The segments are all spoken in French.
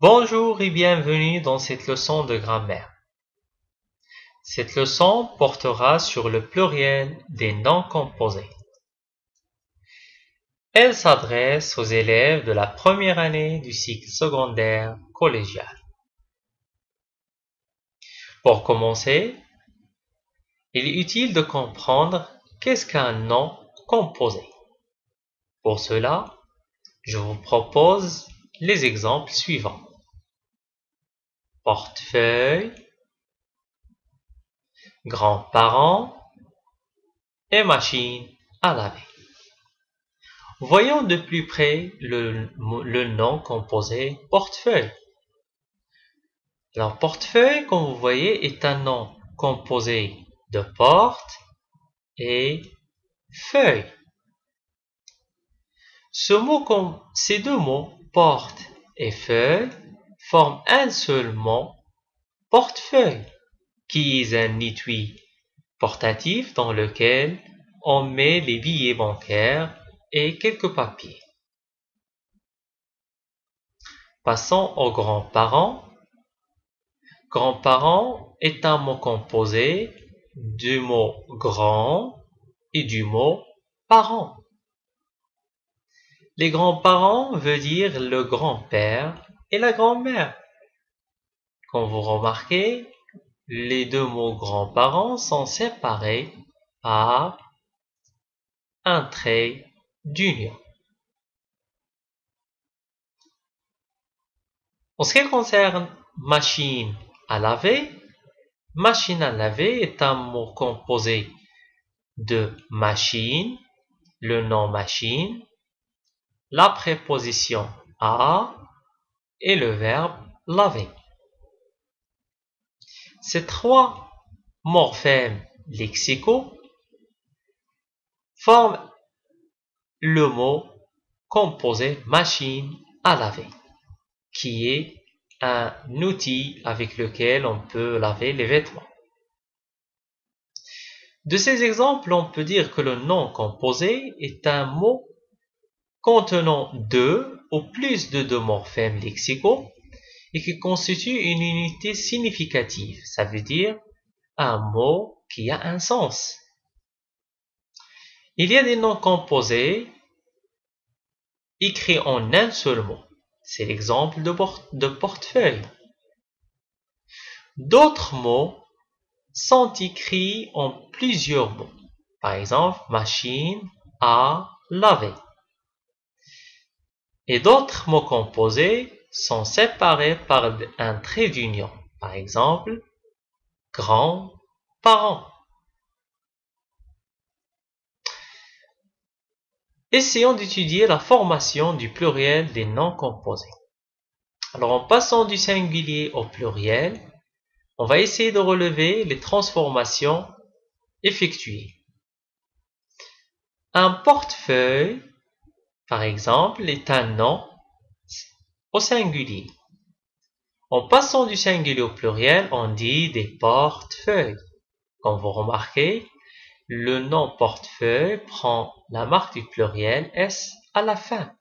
Bonjour et bienvenue dans cette leçon de grammaire. Cette leçon portera sur le pluriel des noms composés. Elle s'adresse aux élèves de la première année du cycle secondaire collégial. Pour commencer, il est utile de comprendre qu'est-ce qu'un nom composé. Pour cela, je vous propose les exemples suivants. Portefeuille, grands-parents et machine à laver. Voyons de plus près le nom composé portefeuille. Alors, portefeuille, comme vous voyez, est un nom composé de porte et feuille. Ces deux mots, porte et feuille, forment un seul mot, portefeuille, qui est un étui portatif dans lequel on met les billets bancaires et quelques papiers. Passons aux grands-parents. Grands-parents est un mot composé du mot grand et du mot parent. Les grands-parents veut dire le grand-père et la grand-mère. Comme vous remarquez, les deux mots grands-parents sont séparés par un trait d'union. En ce qui concerne machine à laver est un mot composé de machine, le nom machine, la préposition à et le verbe laver. Ces trois morphèmes lexicaux forment le mot composé machine à laver, qui est un outil avec lequel on peut laver les vêtements. De ces exemples, on peut dire que le nom composé est un mot contenant deux ou plus de deux morphèmes lexicaux et qui constitue une unité significative. Ça veut dire un mot qui a un sens. Il y a des noms composés écrits en un seul mot. C'est l'exemple de portefeuille. D'autres mots sont écrits en plusieurs mots. Par exemple, machine à laver. Et d'autres mots composés sont séparés par un trait d'union. Par exemple, grands-parents. Essayons d'étudier la formation du pluriel des noms composés. Alors, en passant du singulier au pluriel, on va essayer de relever les transformations effectuées. Un portefeuille, par exemple, est un nom au singulier. En passant du singulier au pluriel, on dit des portefeuilles. Comme vous remarquez, le nom portefeuille prend la marque du pluriel S à la fin.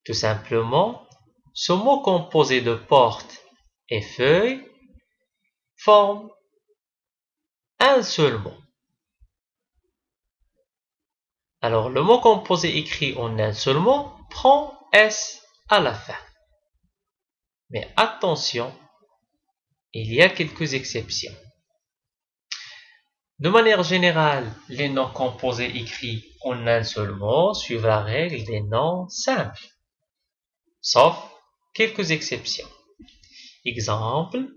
Tout simplement, ce mot composé de porte et feuille forme un seul mot. Alors, le mot composé écrit en un seul mot prend S à la fin. Mais attention, il y a quelques exceptions. De manière générale, les noms composés écrits en un seul mot suivent la règle des noms simples, sauf quelques exceptions. Exemple,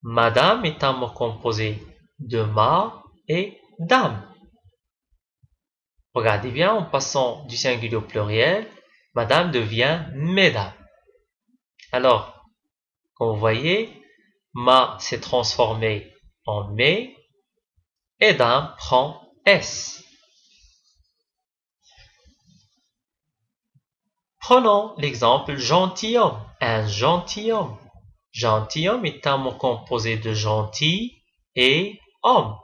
madame est un mot composé de ma et dame. Regardez bien, en passant du singulier au pluriel, madame devient mesdames. Alors, comme vous voyez, ma s'est transformé en mes et dame prend S. Prenons l'exemple gentilhomme. Un gentilhomme. Gentilhomme est un mot composé de gentil et homme.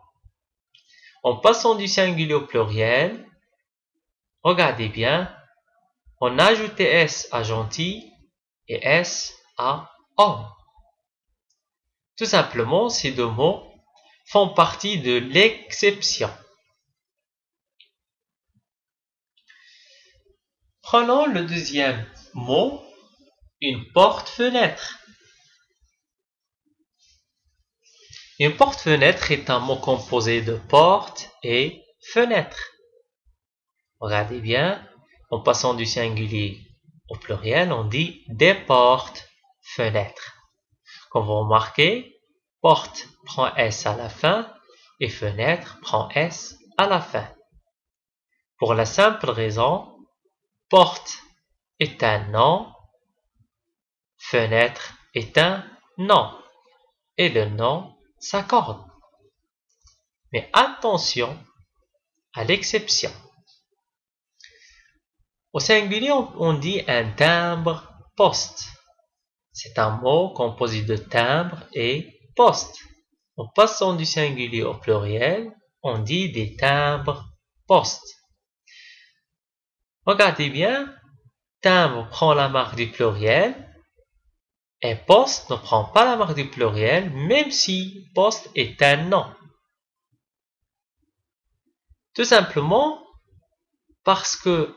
En passant du singulier au pluriel, regardez bien, on a ajouté S à gentil et S à homme. Tout simplement, ces deux mots font partie de l'exception. Prenons le deuxième mot, une porte-fenêtre. Une porte-fenêtre est un mot composé de porte et fenêtre. Regardez bien, en passant du singulier au pluriel, on dit des portes-fenêtres. Comme vous remarquez, porte prend S à la fin et fenêtre prend S à la fin. Pour la simple raison, porte est un nom, fenêtre est un nom, et le nom s'accorde. Mais attention à l'exception. Au singulier, on dit un timbre-poste. C'est un mot composé de timbre et poste. En passant du singulier au pluriel, on dit des timbres-postes. Regardez bien, timbre prend la marque du pluriel et poste ne prend pas la marque du pluriel, même si poste est un nom. Tout simplement parce que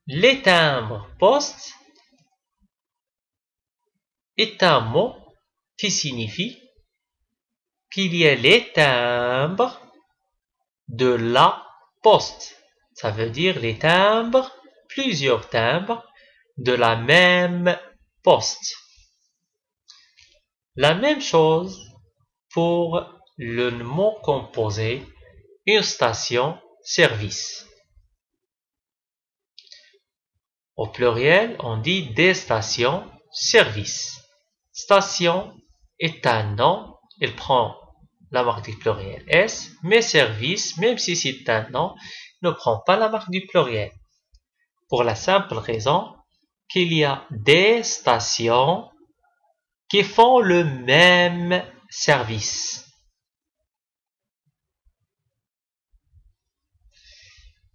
les timbres-postes est un mot qui signifie qu'il y a les timbres de la poste. Ça veut dire les timbres, plusieurs timbres de la même poste. La même chose pour le mot composé une station-service. Au pluriel, on dit des stations-service. Station est un nom, il prend la marque du pluriel S, mais service, même si c'est un nom, ne prend pas la marque du pluriel. Pour la simple raison qu'il y a des stations qui font le même service.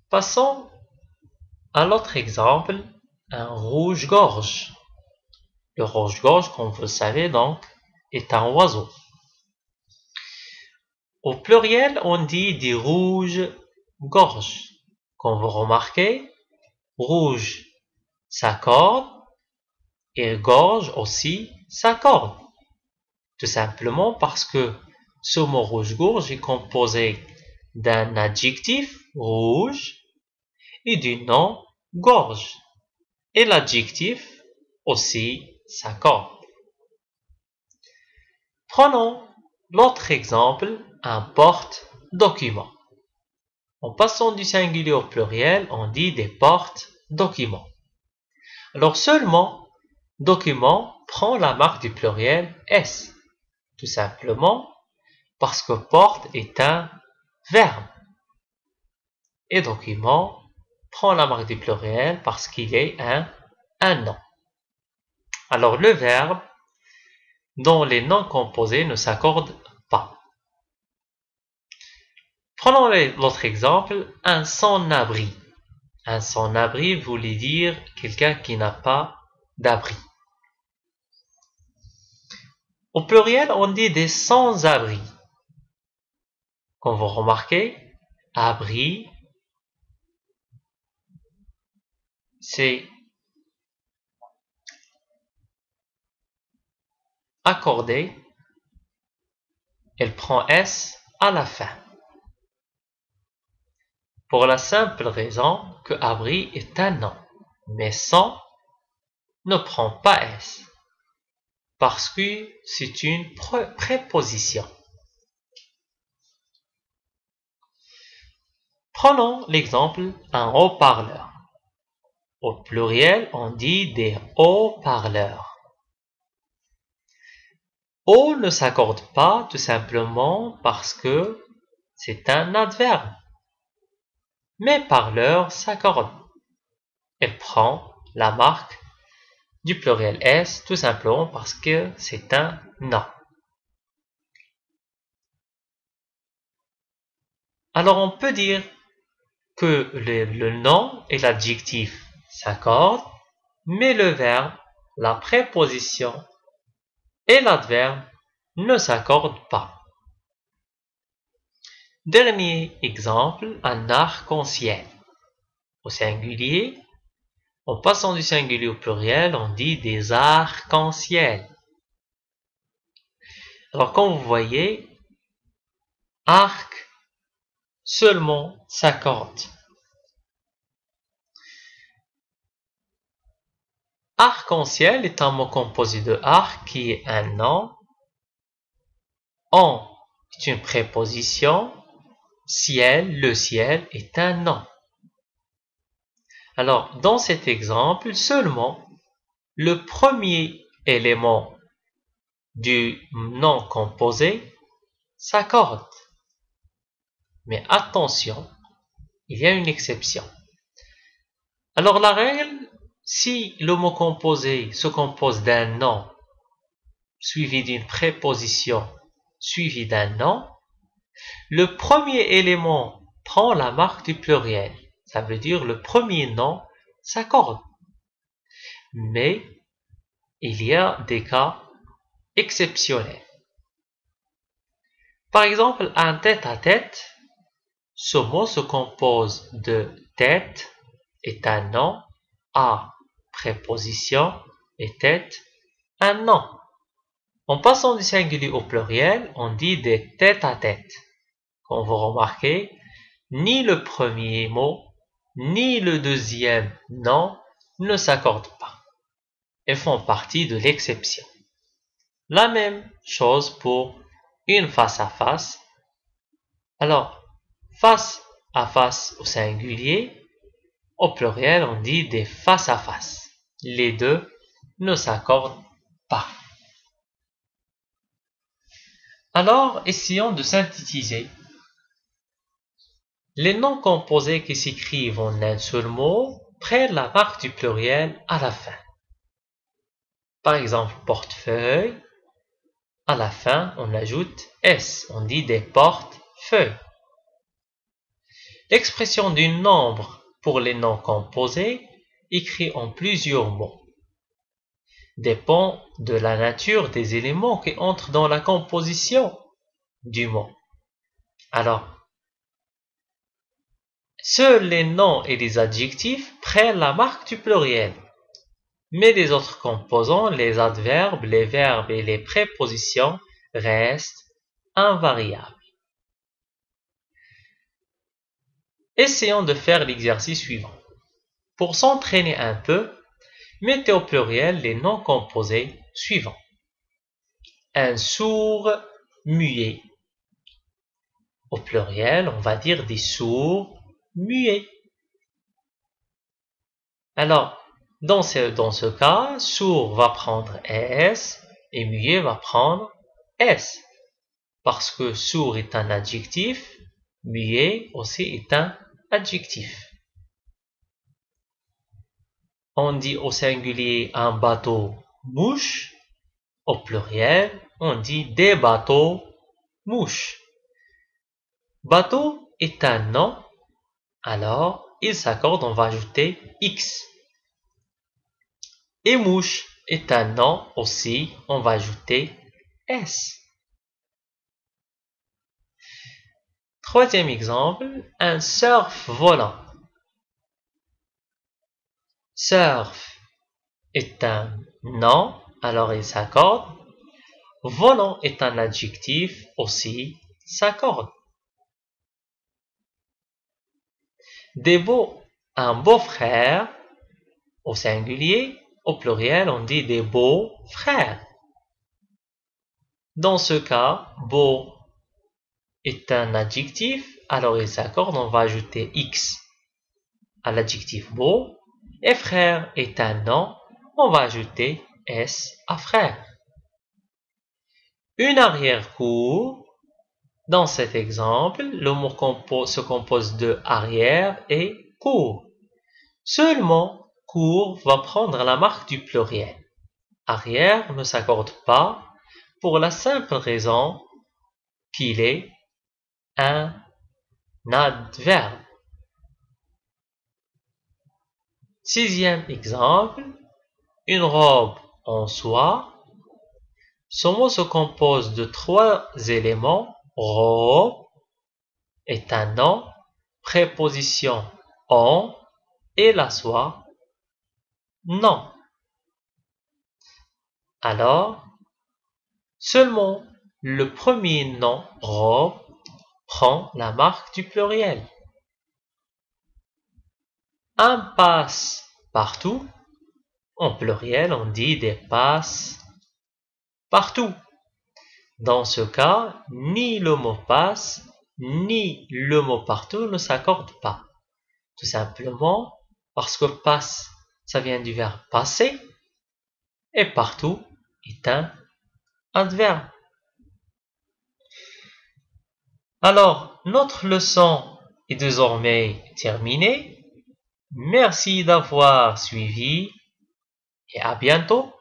Passons à l'autre exemple, un rouge-gorge. Le rouge-gorge, comme vous le savez donc, est un oiseau. Au pluriel, on dit des rouges-gorges. Comme vous remarquez, rouge s'accorde et gorge aussi s'accorde. Tout simplement parce que ce mot rouge-gorge est composé d'un adjectif rouge et du nom gorge. Et l'adjectif aussi s'accorde. Prenons l'autre exemple, un porte-document. En passant du singulier au pluriel, on dit des porte-documents. Alors seulement, document prend la marque du pluriel S. Tout simplement parce que porte est un verbe. Et document prend la marque du pluriel parce qu'il est un nom. Alors le verbe dont les noms composés ne s'accordent pas. Prenons l'autre exemple, un sans-abri. Un sans-abri voulait dire quelqu'un qui n'a pas d'abri. Au pluriel, on dit des sans-abri. Comme vous remarquez, abri, c'est accordé. Elle prend S à la fin. Pour la simple raison que abri est un nom, mais sans ne prend pas S, parce que c'est une préposition. Prenons l'exemple un haut-parleur. Au pluriel, on dit des haut-parleurs. Haut ne s'accorde pas tout simplement parce que c'est un adverbe. Mais parleur s'accorde. Elle prend la marque du pluriel S tout simplement parce que c'est un nom. Alors on peut dire que le nom et l'adjectif s'accordent mais le verbe, la préposition et l'adverbe ne s'accordent pas. Dernier exemple, un arc-en-ciel. Au singulier, en passant du singulier au pluriel, on dit des arcs-en-ciel. Alors, comme vous voyez, arc seulement s'accorde. Arc-en-ciel est un mot composé de arc qui est un nom, en est une préposition, ciel, le ciel est un nom. Alors, dans cet exemple, seulement le premier élément du nom composé s'accorde. Mais attention, il y a une exception. Alors la règle, si le mot composé se compose d'un nom suivi d'une préposition suivi d'un nom, le premier élément prend la marque du pluriel. Ça veut dire le premier nom s'accorde. Mais il y a des cas exceptionnels. Par exemple, un tête-à-tête, ce mot se compose de tête est un nom, à préposition et tête un nom. En passant du singulier au pluriel, on dit des tête-à-tête. Comme vous remarquez, ni le premier mot, ni le deuxième nom ne s'accordent pas et font partie de l'exception. La même chose pour une face-à-face. Alors, face à face au singulier, au pluriel, on dit des face-à-face. Les deux ne s'accordent pas. Alors, essayons de synthétiser. Les noms composés qui s'écrivent en un seul mot prennent la marque du pluriel à la fin. Par exemple, portefeuille, à la fin, on ajoute S, on dit des portefeuilles. L'expression du nombre pour les noms composés, écrits en plusieurs mots, dépend de la nature des éléments qui entrent dans la composition du mot. Alors, seuls les noms et les adjectifs prennent la marque du pluriel, mais les autres composants, les adverbes, les verbes et les prépositions restent invariables. Essayons de faire l'exercice suivant. Pour s'entraîner un peu, mettez au pluriel les noms composés suivants. Un sourd muet. Au pluriel, on va dire des sourds muets. Alors, dans ce cas, sourd va prendre S et muet va prendre S. Parce que sourd est un adjectif, muet aussi est un adjectif. On dit au singulier un bateau mouche. Au pluriel, on dit des bateaux mouches. Bateau est un nom, alors il s'accorde, on va ajouter X. Et mouche est un nom aussi, on va ajouter S. Troisième exemple, un surf volant. Surf est un nom, alors il s'accorde. Volant est un adjectif, aussi s'accorde. Un beau-frère, au singulier, au pluriel, on dit des beaux frères. Dans ce cas, beau est un adjectif, alors il s'accorde, on va ajouter X à l'adjectif beau. Et frère est un nom, on va ajouter S à frère. Une arrière-cour, dans cet exemple, le mot se compose de arrière et cour. Seulement, cour va prendre la marque du pluriel. Arrière ne s'accorde pas pour la simple raison qu'il est un adverbe. Sixième exemple, une robe en soie. Ce mot se compose de 3 éléments. Robe est un nom, préposition en et la soie, non. Alors, seulement le premier nom, robe, prend la marque du pluriel. Un passe partout. En pluriel, on dit des passes partout. Dans ce cas, ni le mot passe, ni le mot partout ne s'accordent pas. Tout simplement parce que passe, ça vient du verbe passer, et partout est un adverbe. Alors, notre leçon est désormais terminée. Merci d'avoir suivi et à bientôt.